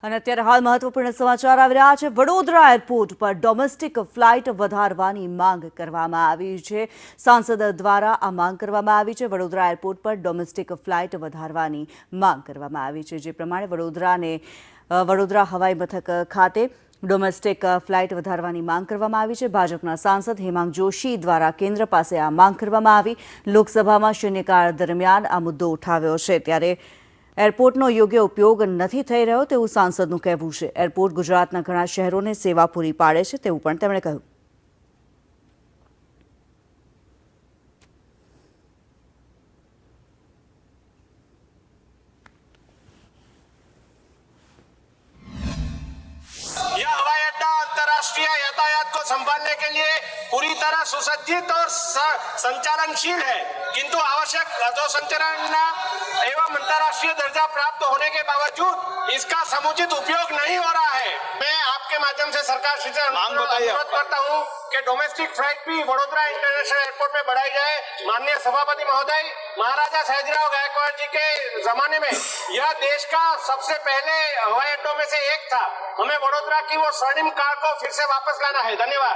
અને અત્યારે હાલ મહત્વપૂર્ણ સમાચાર આવી રહ્યા છે। વડોદરા એરપોર્ટ પર ડોમેસ્ટિક ફ્લાઇટ વધારવાની માંગ કરવામાં આવી છે। સાંસદ દ્વારા આ માંગ કરવામાં આવી છે। વડોદરા એરપોર્ટ પર ડોમેસ્ટિક ફ્લાઇટ વધારવાની માંગ કરવામાં આવી છે। જે પ્રમાણે વડોદરા હવાઈ મથક ખાતે ડોમેસ્ટિક ફ્લાઇટ વધારવાની માંગ કરવામાં આવી છે। ભાજપના સાંસદ હેમાંગ જોશી દ્વારા કેન્દ્ર પાસે આ માંગ કરવામાં આવી। લોકસભામાં શૂન્યકાળ દરમિયાન આ મુદ્દો ઉઠાવ્યો છે। ત્યારે એરપોર્ટનો યોગ્ય ઉપયોગ નથી થઈ રહ્યો તેવું સાંસદનું કહેવું છે। એરપોર્ટ ગુજરાતના ઘણા શહેરોને સેવા પૂરી પાડે છે તેવું પણ તેમણે કહ્યું। यह हवाई अड्डा अंतर्राष्ट्रीय यातायात को संभालने के लिए पूरी तरह सुसज्जित और संचालनशील है, किंतु आवश्यक अधोसंरचना एवं अंतर्राष्ट्रीय दर्जा प्राप्त होने के बावजूद इसका समुचित उपयोग नहीं हो रहा है। मैं आपके माध्यम से सरकार से अनुरोध करता हूं कि डोमेस्टिक फ्लाइट भी वडोदरा इंटरनेशनल एयरपोर्ट में बढ़ाई जाए। माननीय सभापति महोदय, महाराजा सयाजीराव गायकवाड़ जी के जमाने में यह देश का सबसे पहले हवाई अड्डों में से एक था। हमें वडोदरा की वो स्वर्णिम काल को फिर से वापस लाना है। धन्यवाद।